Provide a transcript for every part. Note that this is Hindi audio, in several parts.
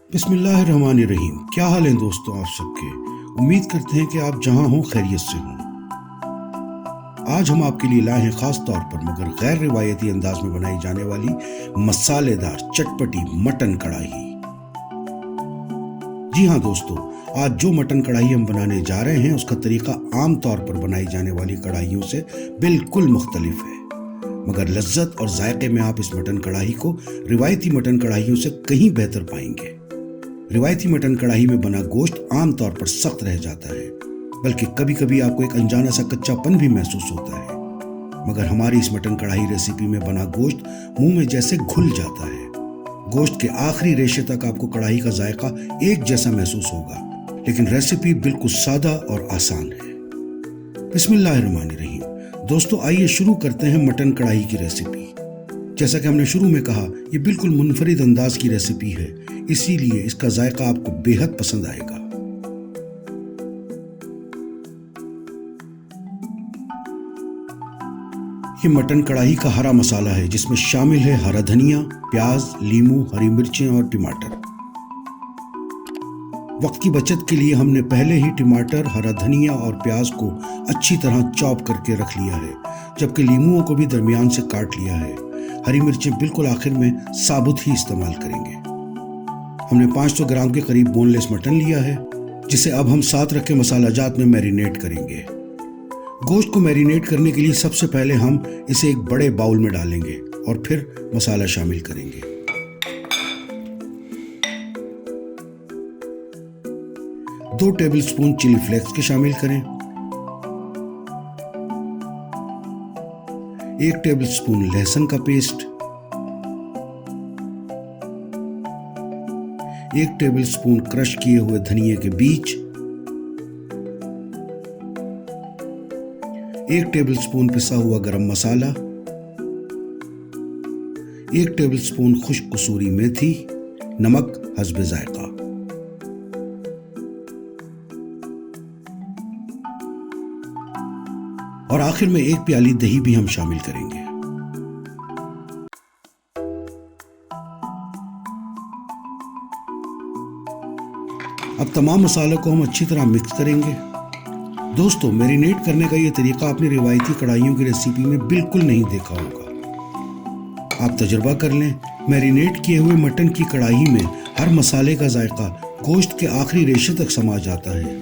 बिस्मिल्लाहिर्रहमानिर्रहीम। क्या हाल है दोस्तों आप सबके। उम्मीद करते हैं कि आप जहां हों खैरियत से हों। आज हम आपके लिए लाए हैं खास तौर पर मगर गैर रिवायती अंदाज में बनाई जाने वाली मसालेदार चटपटी मटन कढ़ाई। जी हाँ दोस्तों, आज जो मटन कढ़ाई हम बनाने जा रहे हैं उसका तरीका आम तौर पर बनाई जाने वाली कढ़ाइयों से बिल्कुल मुख्तलिफ है, मगर लज्जत और जायके में आप इस मटन कढ़ाई को रिवायती मटन कढ़ाइयों से कहीं बेहतर पाएंगे। रिवायती मटन कढ़ाई में बना गोश्त आमतौर पर सख्त रह जाता है, बल्कि कभी कभी आपको एक अनजाना सा कच्चापन भी महसूस होता है, मगर हमारी इस मटन कढ़ाई रेसिपी में बना गोश्त मुंह में जैसे घुल जाता है। गोश्त के आखिरी रेशे तक आपको कढ़ाई का जायका एक जैसा महसूस होगा, लेकिन रेसिपी बिल्कुल सादा और आसान है। बिस्मिल्लाहिर्रहमानिर्रहीम। दोस्तों आइए शुरू करते हैं मटन कढ़ाई की रेसिपी। जैसा कि हमने शुरू में कहा, यह बिल्कुल मुनफरिद अंदाज की रेसिपी है, इसीलिए इसका जायका आपको बेहद पसंद आएगा। ये मटन कढ़ाई का हरा मसाला है, जिसमें शामिल है हरा धनिया, प्याज, लीमू, हरी मिर्चें और टमाटर। वक्त की बचत के लिए हमने पहले ही टमाटर, हरा धनिया और प्याज को अच्छी तरह चॉप करके रख लिया है, जबकि लीमुओं को भी दरमियान से काट लिया है। हरी मिर्चें बिल्कुल आखिर में साबुत ही इस्तेमाल करेंगे। हमने 500 ग्राम के करीब बोनलेस मटन लिया है, जिसे अब हम साथ रखे मसाला जात में मैरिनेट करेंगे। गोश्त को मैरिनेट करने के लिए सबसे पहले हम इसे एक बड़े बाउल में डालेंगे और फिर मसाला शामिल करेंगे। दो टेबलस्पून चिली फ्लेक्स के शामिल करें, 1 टेबलस्पून लहसुन का पेस्ट, 1 टेबलस्पून क्रश किए हुए धनिए के बीज, 1 टेबलस्पून पिसा हुआ गरम मसाला, 1 टेबलस्पून खुश्क कसूरी मेथी, नमक हस्बे जायका। और आखिर में 1 प्याली दही भी हम शामिल करेंगे। अब तमाम मसालों को हम अच्छी तरह मिक्स करेंगे। दोस्तों, मैरिनेट करने का ये तरीका आपने रिवायती कढ़ाइयों की रेसिपी में बिल्कुल नहीं देखा होगा। आप तजुर्बा कर लें, मैरिनेट किए हुए मटन की कढ़ाई में हर मसाले का जायका गोश्त के आखिरी रेशे तक समा जाता है,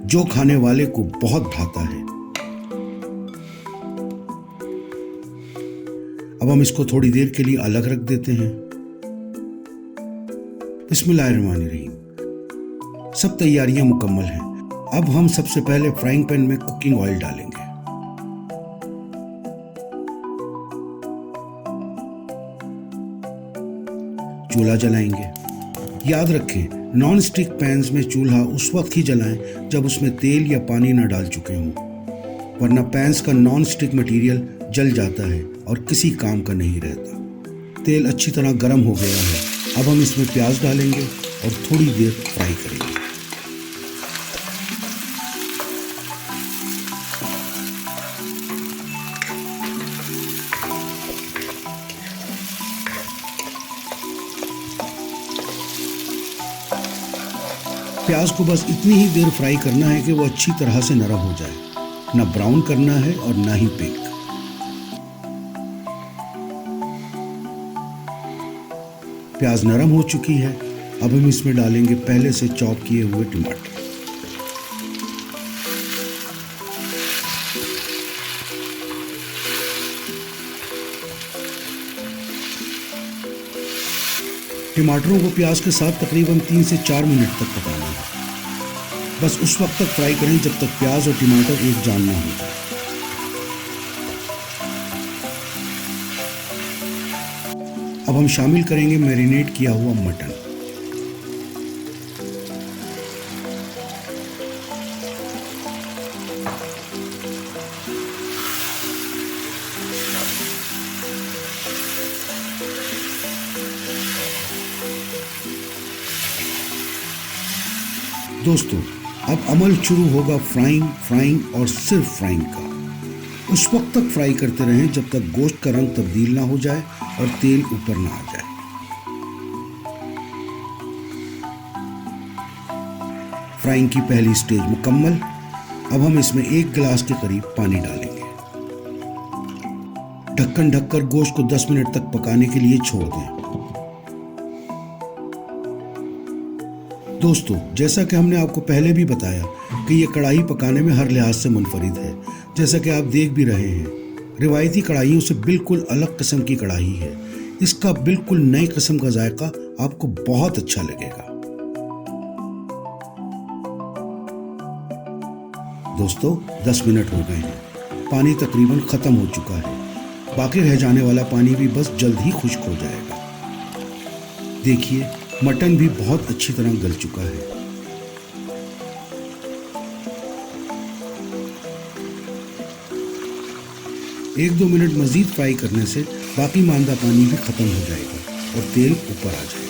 जो खाने वाले को बहुत भाता है। अब हम इसको थोड़ी देर के लिए अलग रख देते हैं। बिस्मिल्लाहिर्रहमानिर्रहीम। सब तैयारियां मुकम्मल हैं। अब हम सबसे पहले फ्राइंग पैन में कुकिंग ऑयल डालेंगे। चूल्हा जलाएंगे। याद रखें, नॉन स्टिक पैन्स में चूल्हा उस वक्त ही जलाएं जब उसमें तेल या पानी न डाल चुके हों, वरना पैन्स का नॉन स्टिक मटेरियल जल जाता है और किसी काम का नहीं रहता। तेल अच्छी तरह गर्म हो गया है। अब हम इसमें प्याज डालेंगे और थोड़ी देर फ्राई करेंगे। प्याज को बस इतनी ही देर फ्राई करना है कि वो अच्छी तरह से नरम हो जाए। ना ब्राउन करना है और ना ही पिंक। प्याज नरम हो चुकी है। अब हम इसमें डालेंगे पहले से चॉप किए हुए टमाटर। टमाटरों को प्याज के साथ तकरीबन 3 से 4 मिनट तक पकाना है। बस उस वक्त तक फ्राई करें जब तक प्याज और टमाटर एक जान ना हो जाए। अब हम शामिल करेंगे मैरिनेट किया हुआ मटन। दोस्तों, अब अमल शुरू होगा फ्राइंग और सिर्फ फ्राइंग का। उस वक्त तक फ्राई करते रहें जब तक गोश्त का रंग तब्दील ना हो जाए और तेल ऊपर ना आ जाए। फ्राइंग की पहली स्टेज मुकम्मल। अब हम इसमें 1 गिलास के करीब पानी डालेंगे। ढक्कन ढककर गोश्त को 10 मिनट तक पकाने के लिए छोड़ दें। दोस्तों, जैसा कि हमने आपको पहले भी बताया कि ये कढ़ाई पकाने में हर लिहाज से मुनफरिद है। जैसा कि आप देख भी रहे हैं, रिवायती कढ़ाइयों से बिल्कुल अलग किस्म की कढ़ाई है। इसका बिल्कुल नई किस्म का जायका आपको बहुत अच्छा लगेगा। दोस्तों, 10 मिनट हो गए हैं। पानी तकरीबन खत्म हो चुका है। बाकी रह जाने वाला पानी भी बस जल्द ही खुश्क हो जाएगा। देखिए, मटन भी बहुत अच्छी तरह गल चुका है। एक 2 मिनट मजीद फ्राई करने से बाकी मांदा पानी भी खत्म हो जाएगा और तेल ऊपर आ जाएगा।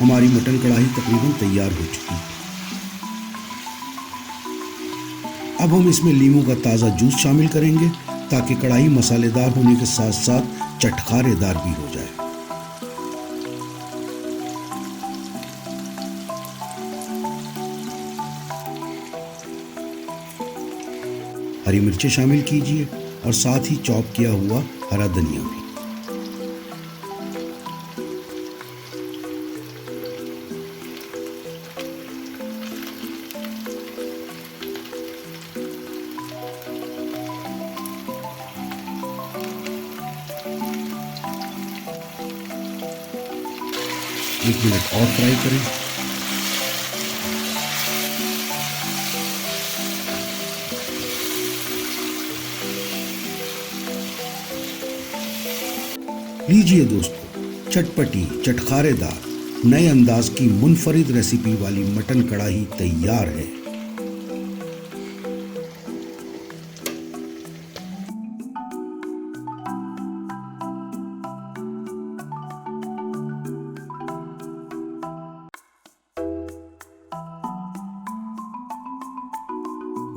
हमारी मटन कढ़ाई तकरीबन तैयार हो चुकी है। अब हम इसमें नींबू का ताज़ा जूस शामिल करेंगे ताकि कढ़ाई मसालेदार होने के साथ साथ चटखारेदार भी हो जाए। हरी मिर्चें शामिल कीजिए और साथ ही चॉप किया हुआ हरा धनिया भी। एक मिनट और फ्राई करें। लीजिए दोस्तों, चटपटी चटखारेदार नए अंदाज की मुनफरिद रेसिपी वाली मटन कढ़ाई तैयार है।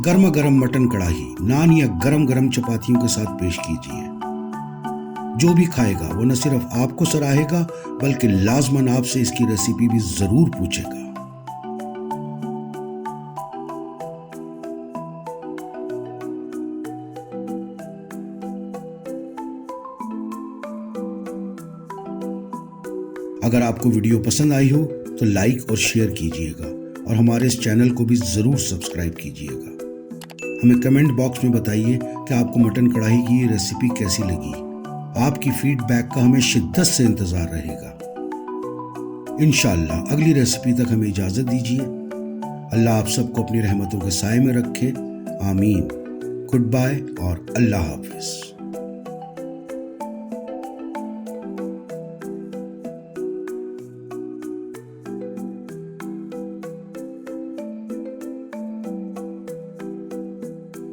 गर्मा गर्म मटन कढ़ाई नान या गरम गरम चपातियों के साथ पेश कीजिए। जो भी खाएगा वो न सिर्फ आपको सराहेगा बल्कि लाजमन आपसे इसकी रेसिपी भी जरूर पूछेगा। अगर आपको वीडियो पसंद आई हो तो लाइक और शेयर कीजिएगा और हमारे इस चैनल को भी जरूर सब्सक्राइब कीजिएगा। हमें कमेंट बॉक्स में बताइए कि आपको मटन कढ़ाई की ये रेसिपी कैसी लगी। आपकी फीडबैक का हमें शिद्दत से इंतजार रहेगा। इंशाअल्लाह अगली रेसिपी तक हमें इजाजत दीजिए। अल्लाह आप सबको अपनी रहमतों के साए में रखे। आमीन। गुड बाय और अल्लाह हाफिज।